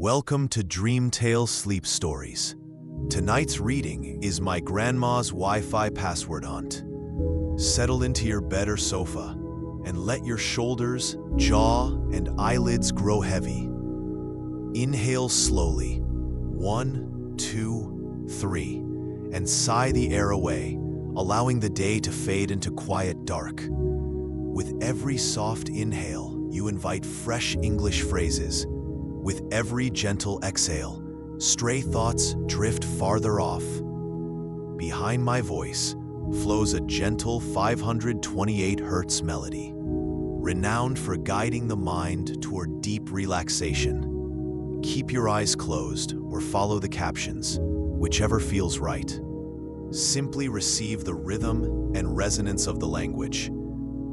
Welcome to Dreamtale Sleep Stories. Tonight's reading is My Grandma's Wi-Fi Password Hunt. Settle into your bed or sofa and let your shoulders, jaw, and eyelids grow heavy. Inhale slowly, 1, 2, 3, and sigh the air away, allowing the day to fade into quiet dark. With every soft inhale, you invite fresh English phrases. With every gentle exhale, stray thoughts drift farther off. Behind my voice flows a gentle 528 Hz melody, renowned for guiding the mind toward deep relaxation. Keep your eyes closed or follow the captions, whichever feels right. Simply receive the rhythm and resonance of the language.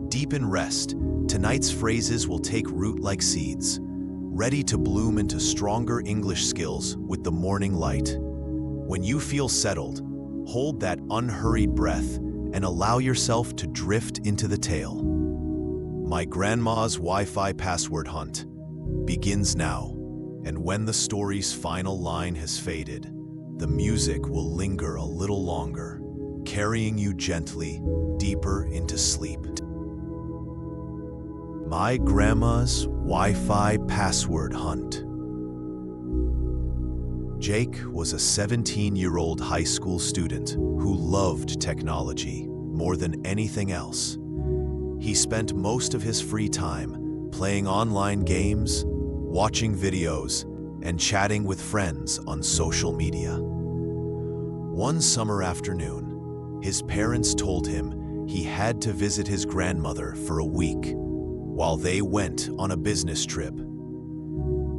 Deep in rest, tonight's phrases will take root like seeds, ready to bloom into stronger English skills with the morning light. When you feel settled, hold that unhurried breath and allow yourself to drift into the tale. My Grandma's Wi-Fi Password Hunt begins now, and when the story's final line has faded, the music will linger a little longer, carrying you gently deeper into sleep. My Grandma's Wi-Fi Password Hunt. Jake was a 17-year-old high school student who loved technology more than anything else. He spent most of his free time playing online games, watching videos, and chatting with friends on social media. One summer afternoon, his parents told him he had to visit his grandmother for a week while they went on a business trip.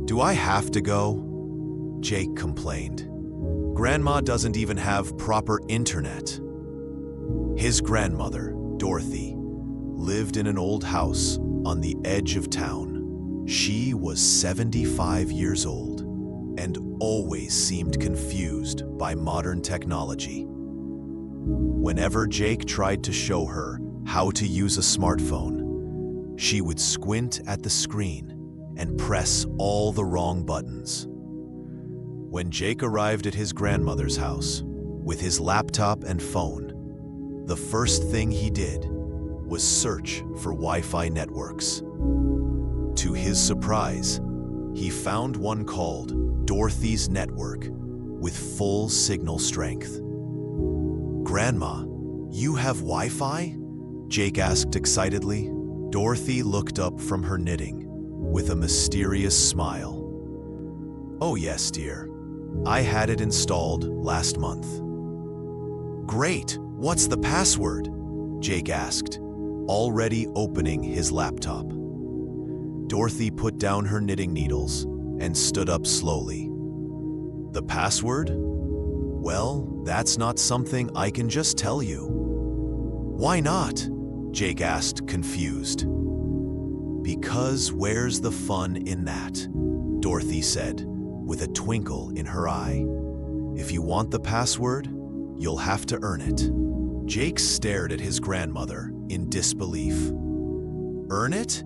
"Do I have to go?" Jake complained. "Grandma doesn't even have proper internet." His grandmother, Dorothy, lived in an old house on the edge of town. She was 75 years old and always seemed confused by modern technology. Whenever Jake tried to show her how to use a smartphone, she would squint at the screen and press all the wrong buttons. When Jake arrived at his grandmother's house with his laptop and phone, the first thing he did was search for Wi-Fi networks. To his surprise, he found one called Dorothy's Network with full signal strength. "Grandma, you have Wi-Fi?" Jake asked excitedly. Dorothy looked up from her knitting with a mysterious smile. "Oh yes, dear. I had it installed last month." "Great! What's the password?" Jake asked, already opening his laptop. Dorothy put down her knitting needles and stood up slowly. "The password? Well, that's not something I can just tell you." "Why not?" Jake asked, confused. "Because where's the fun in that?" Dorothy said, with a twinkle in her eye. "If you want the password, you'll have to earn it." Jake stared at his grandmother in disbelief. "Earn it?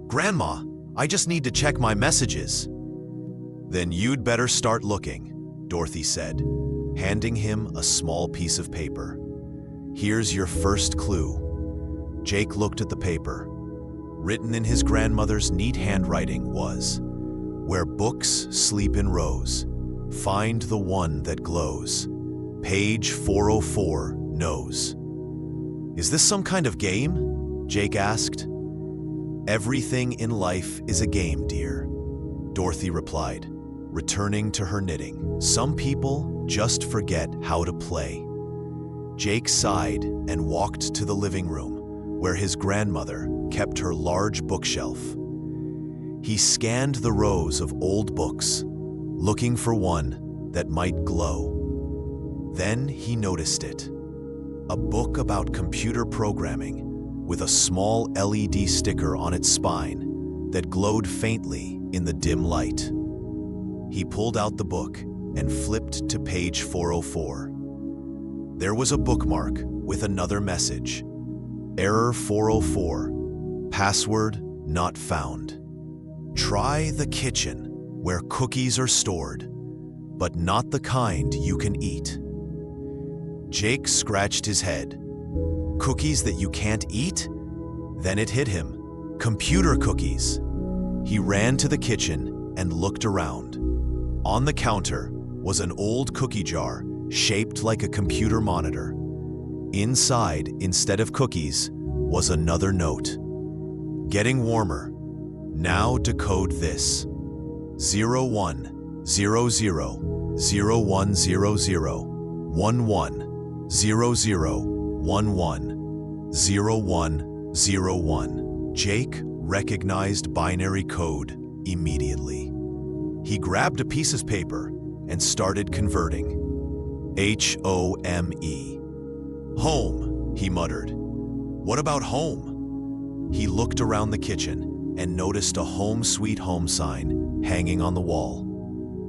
Grandma, I just need to check my messages." "Then you'd better start looking," Dorothy said, handing him a small piece of paper. "Here's your first clue." Jake looked at the paper. Written in his grandmother's neat handwriting was, "Where books sleep in rows, find the one that glows. Page 404 knows." "Is this some kind of game?" Jake asked. "Everything in life is a game, dear," Dorothy replied, returning to her knitting. "Some people just forget how to play." Jake sighed and walked to the living room, where his grandmother kept her large bookshelf. He scanned the rows of old books, looking for one that might glow. Then he noticed it. A book about computer programming with a small LED sticker on its spine that glowed faintly in the dim light. He pulled out the book and flipped to page 404. There was a bookmark with another message. Error 404, password not found. Try the kitchen, where cookies are stored, but not the kind you can eat. Jake scratched his head. Cookies that you can't eat? Then it hit him. Computer cookies. He ran to the kitchen and looked around. On the counter was an old cookie jar shaped like a computer monitor. Inside, instead of cookies, was another note. Getting warmer. Now decode this. 0100 0100 11 0101. Jake recognized binary code immediately. He grabbed a piece of paper and started converting. H-O-M-E. Home, he muttered. What about home? He looked around the kitchen and noticed a home sweet home sign hanging on the wall.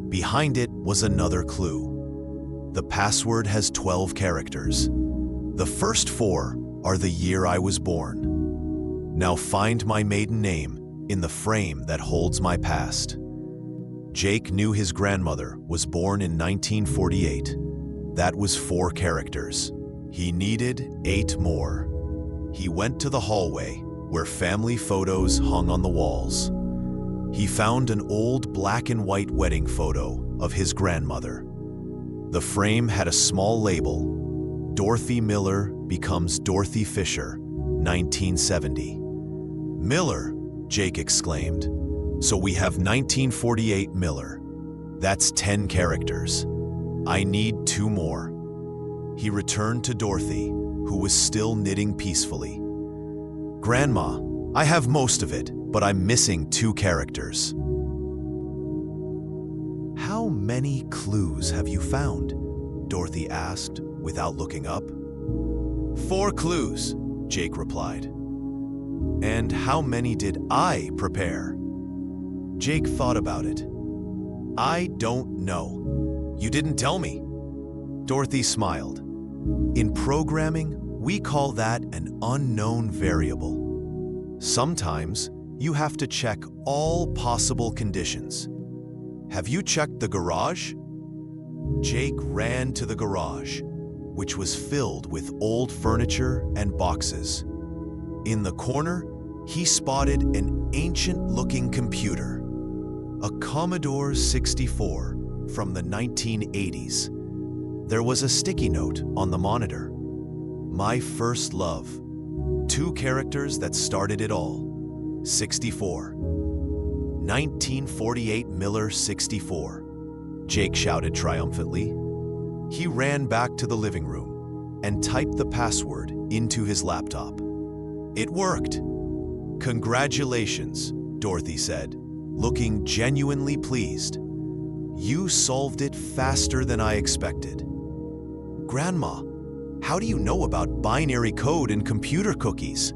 Behind it was another clue. The password has 12 characters. The first 4 are the year I was born. Now find my maiden name in the frame that holds my past. Jake knew his grandmother was born in 1948. That was 4 characters. He needed 8 more. He went to the hallway where family photos hung on the walls. He found an old black and white wedding photo of his grandmother. The frame had a small label. Dorothy Miller becomes Dorothy Fisher, 1970. Miller, Jake exclaimed. So we have 1948 Miller. That's 10 characters. I need 2 more. He returned to Dorothy, who was still knitting peacefully. Grandma, I have most of it, but I'm missing 2 characters. How many clues have you found? Dorothy asked, without looking up. 4 clues, Jake replied. And how many did I prepare? Jake thought about it. I don't know. You didn't tell me. Dorothy smiled. In programming, we call that an unknown variable. Sometimes you have to check all possible conditions. Have you checked the garage? Jake ran to the garage, which was filled with old furniture and boxes. In the corner, he spotted an ancient-looking computer, a Commodore 64 from the 1980s. There was a sticky note on the monitor. My first love. 2 characters that started it all. 64. 1948 Miller 64. Jake shouted triumphantly. He ran back to the living room and typed the password into his laptop. It worked. Congratulations, Dorothy said, looking genuinely pleased. You solved it faster than I expected. Grandma, how do you know about binary code and computer cookies?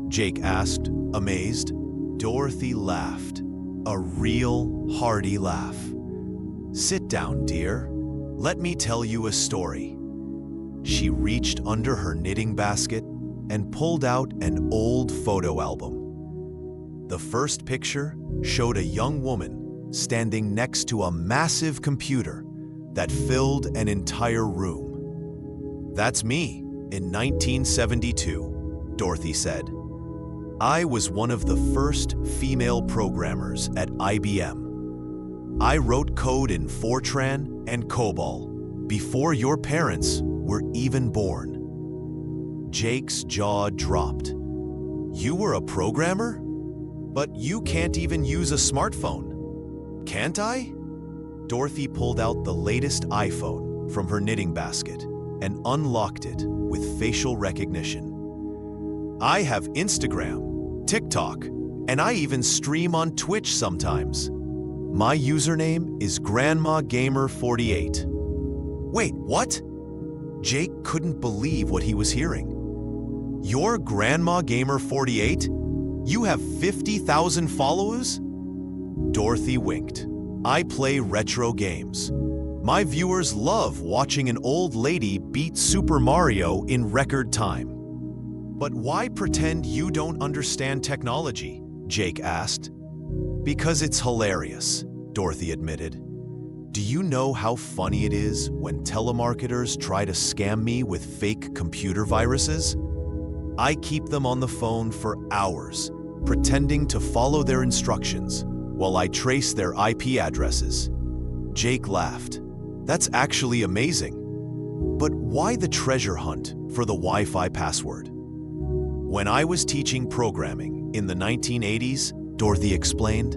Jake asked, amazed. Dorothy laughed, a real hearty laugh. Sit down, dear. Let me tell you a story. She reached under her knitting basket and pulled out an old photo album. The first picture showed a young woman standing next to a massive computer that filled an entire room. That's me in 1972, Dorothy said. I was one of the first female programmers at IBM. I wrote code in Fortran and COBOL before your parents were even born. Jake's jaw dropped. You were a programmer? But you can't even use a smartphone. Can't I? Dorothy pulled out the latest iPhone from her knitting basket and unlocked it with facial recognition. I have Instagram, TikTok, and I even stream on Twitch sometimes. My username is GrandmaGamer48. Wait, what? Jake couldn't believe what he was hearing. You're GrandmaGamer48? You have 50,000 followers? Dorothy winked. I play retro games. My viewers love watching an old lady beat Super Mario in record time. But why pretend you don't understand technology? Jake asked. Because it's hilarious. Dorothy admitted. Do you know how funny it is when telemarketers try to scam me with fake computer viruses? I keep them on the phone for hours, pretending to follow their instructions while I trace their IP addresses. Jake laughed. That's actually amazing. But why the treasure hunt for the Wi-Fi password? When I was teaching programming in the 1980s, Dorothy explained,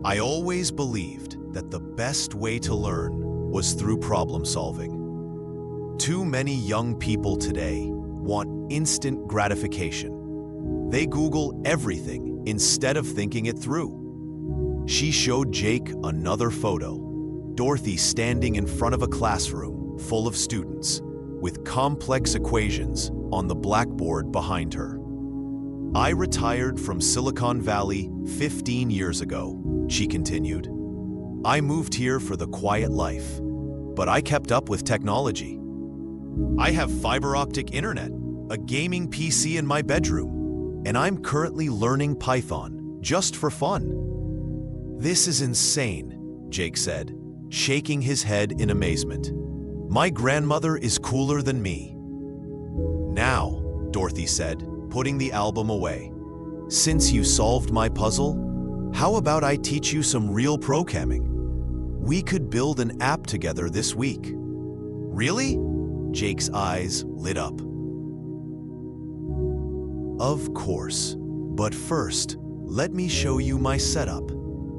I always believed that the best way to learn was through problem solving. Too many young people today want instant gratification. They Google everything instead of thinking it through. She showed Jake another photo, Dorothy standing in front of a classroom full of students with complex equations on the blackboard behind her. I retired from Silicon Valley 15 years ago, she continued. I moved here for the quiet life, but I kept up with technology. I have fiber optic internet, a gaming PC in my bedroom, and I'm currently learning Python just for fun. This is insane, Jake said, shaking his head in amazement. My grandmother is cooler than me. Now, Dorothy said, putting the album away, since you solved my puzzle, how about I teach you some real programming? We could build an app together this week. Really? Jake's eyes lit up. Of course, but first, let me show you my setup.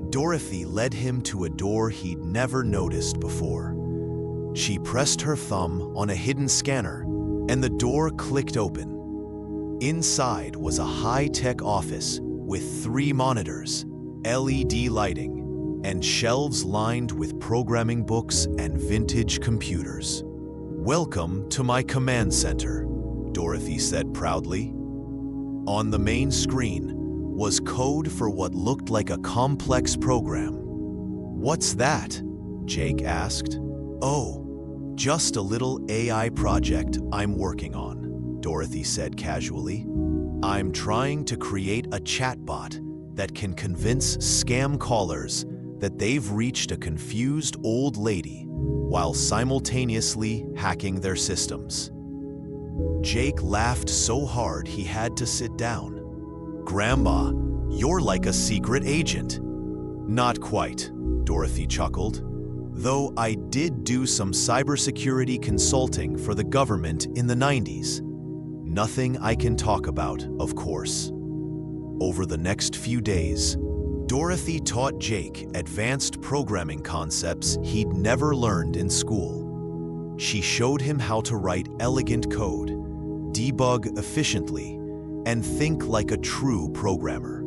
Dorothy led him to a door he'd never noticed before. She pressed her thumb on a hidden scanner, and the door clicked open. Inside was a high-tech office with 3 monitors, LED lighting, and shelves lined with programming books and vintage computers. Welcome to my command center, Dorothy said proudly. On the main screen was code for what looked like a complex program. What's that? Jake asked. Oh, just a little AI project I'm working on, Dorothy said casually. I'm trying to create a chatbot that can convince scam callers that they've reached a confused old lady while simultaneously hacking their systems. Jake laughed so hard he had to sit down. Grandma, you're like a secret agent. Not quite, Dorothy chuckled. Though I did do some cybersecurity consulting for the government in the 90s. Nothing I can talk about, of course. Over the next few days, Dorothy taught Jake advanced programming concepts he'd never learned in school. She showed him how to write elegant code, debug efficiently, and think like a true programmer.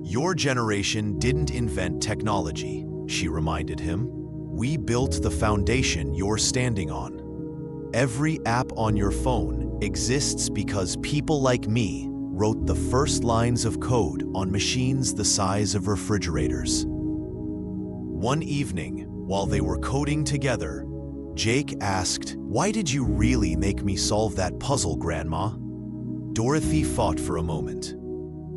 Your generation didn't invent technology, she reminded him. We built the foundation you're standing on. Every app on your phone exists because people like me wrote the first lines of code on machines the size of refrigerators. One evening, while they were coding together, Jake asked, "Why did you really make me solve that puzzle, Grandma?" Dorothy thought for a moment.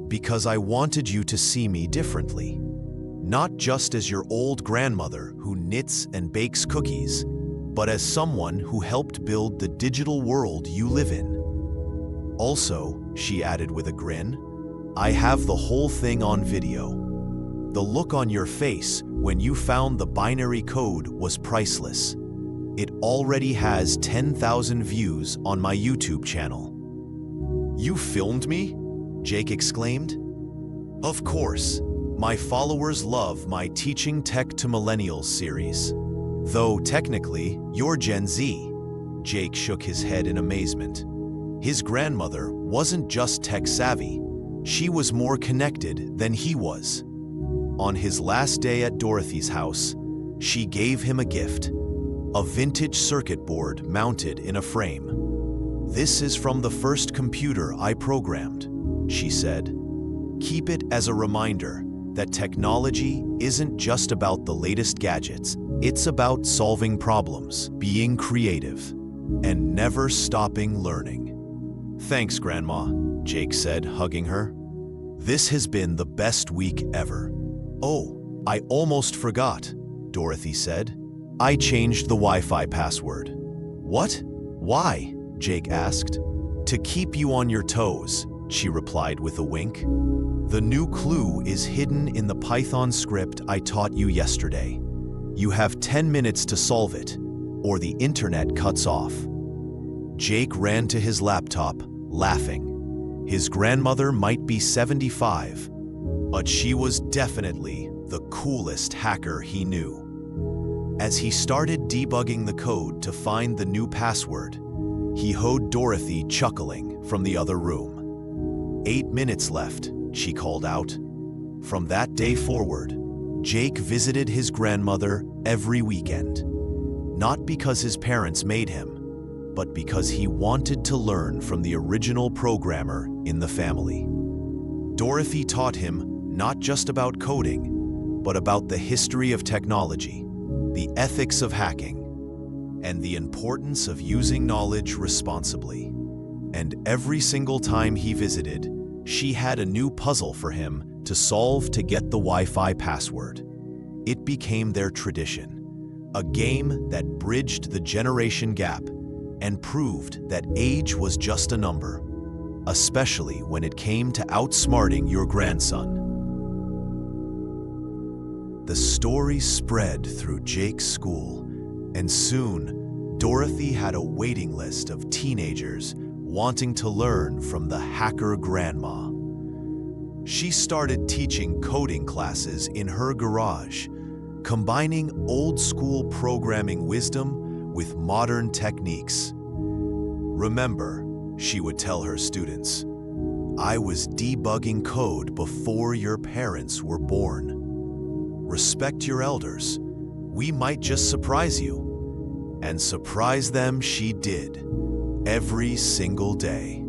Because I wanted you to see me differently. Not just as your old grandmother who knits and bakes cookies, but as someone who helped build the digital world you live in. Also, she added with a grin, I have the whole thing on video. The look on your face when you found the binary code was priceless. It already has 10,000 views on my YouTube channel. You filmed me? Jake exclaimed. Of course. My followers love my Teaching Tech to Millennials series. Though technically, you're Gen Z. Jake shook his head in amazement. His grandmother wasn't just tech-savvy. She was more connected than he was. On his last day at Dorothy's house, she gave him a gift, a vintage circuit board mounted in a frame. This is from the first computer I programmed, she said. Keep it as a reminder that technology isn't just about the latest gadgets. It's about solving problems, being creative, and never stopping learning. Thanks, Grandma, Jake said, hugging her. This has been the best week ever. Oh, I almost forgot, Dorothy said. I changed the Wi-Fi password. What? Why? Jake asked. To keep you on your toes, she replied with a wink. The new clue is hidden in the Python script I taught you yesterday. You have 10 minutes to solve it, or the internet cuts off. Jake ran to his laptop, laughing. His grandmother might be 75, but she was definitely the coolest hacker he knew. As he started debugging the code to find the new password, he heard Dorothy chuckling from the other room. 8 minutes left, she called out. From that day forward, Jake visited his grandmother every weekend. Not because his parents made him, but because he wanted to learn from the original programmer in the family. Dorothy taught him not just about coding, but about the history of technology, the ethics of hacking, and the importance of using knowledge responsibly. And every single time he visited, she had a new puzzle for him to solve to get the Wi-Fi password. It became their tradition, a game that bridged the generation gap and proved that age was just a number, especially when it came to outsmarting your grandson. The story spread through Jake's school, and soon Dorothy had a waiting list of teenagers wanting to learn from the hacker grandma. She started teaching coding classes in her garage, combining old-school programming wisdom with modern techniques. Remember, she would tell her students, I was debugging code before your parents were born. Respect your elders. We might just surprise you. And surprise them she did, every single day.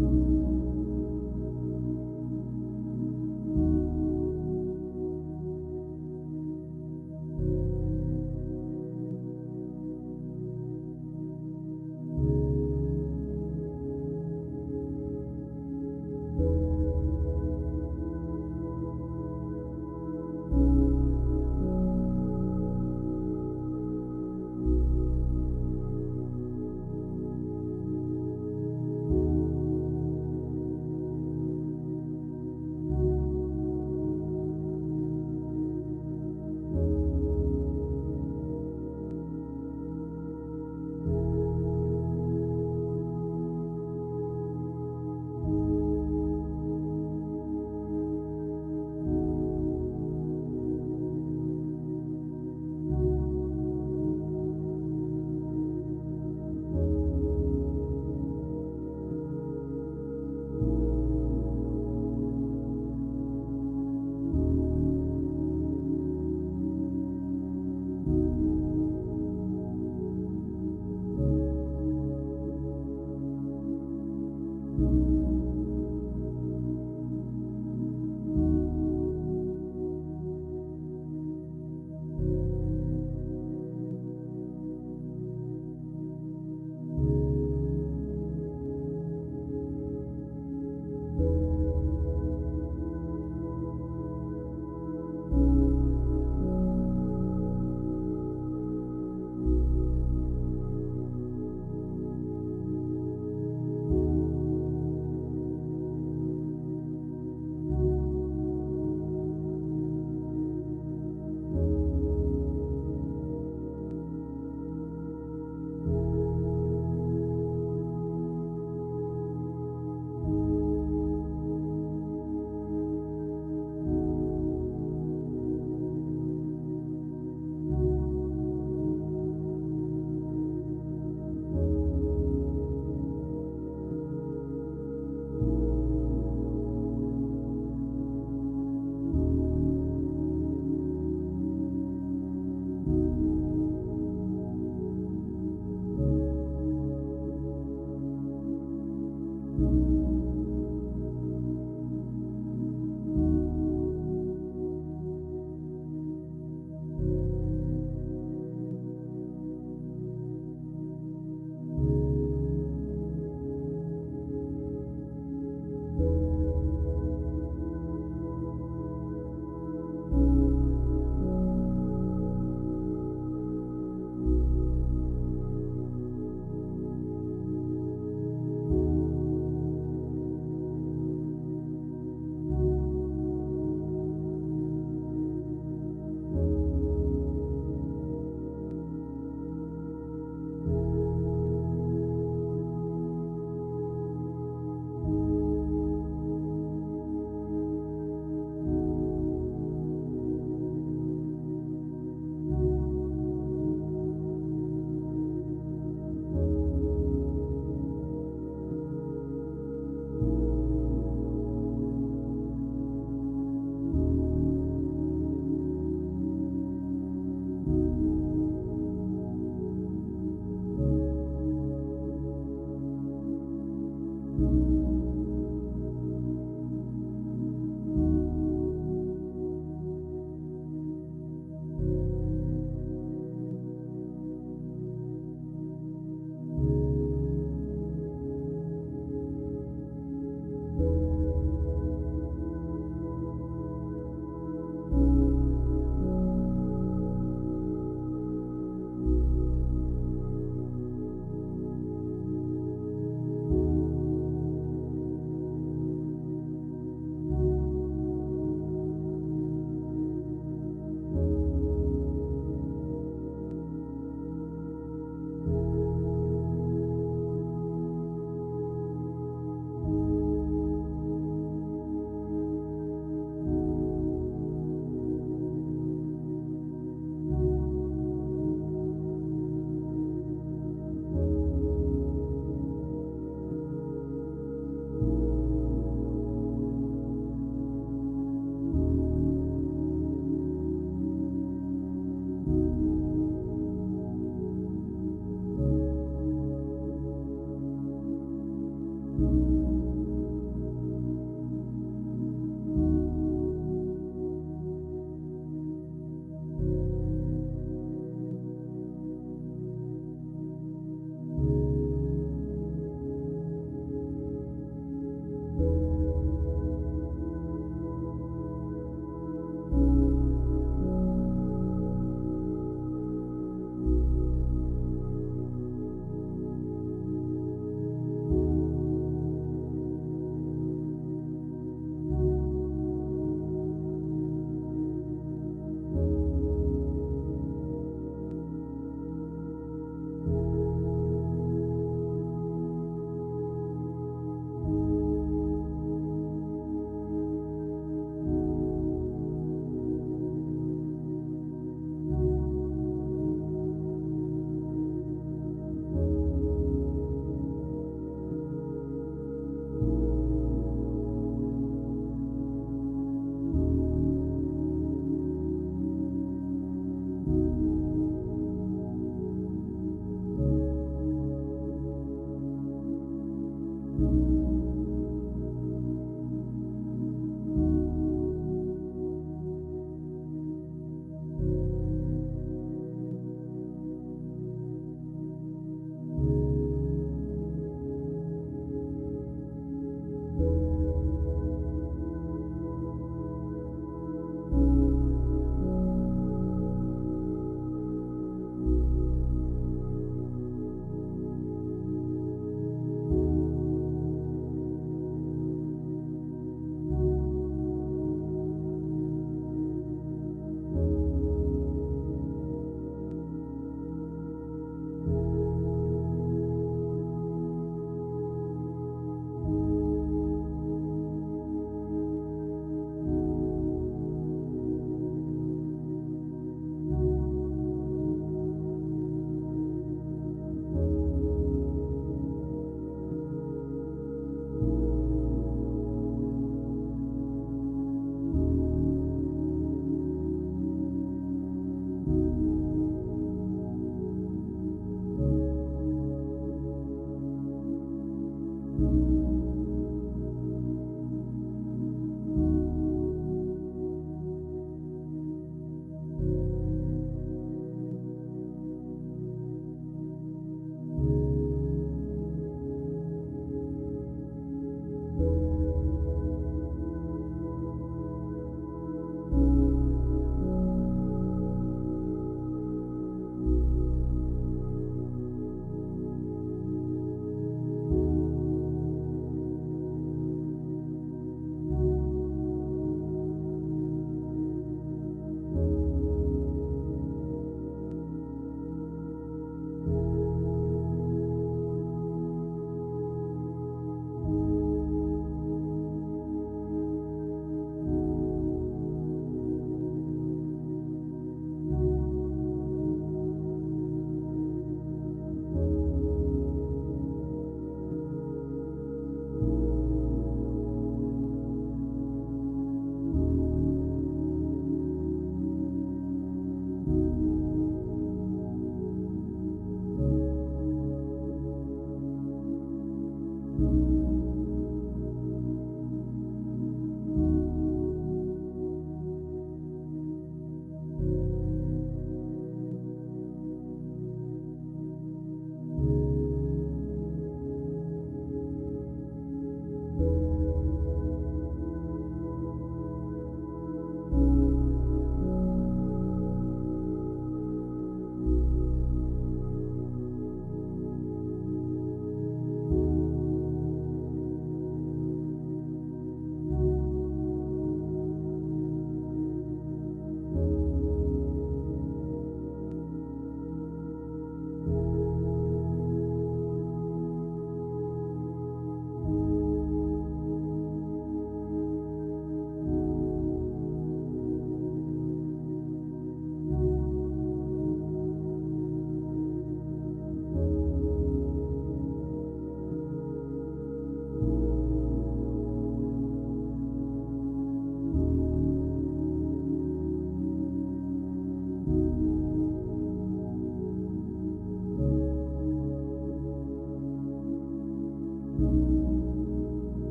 you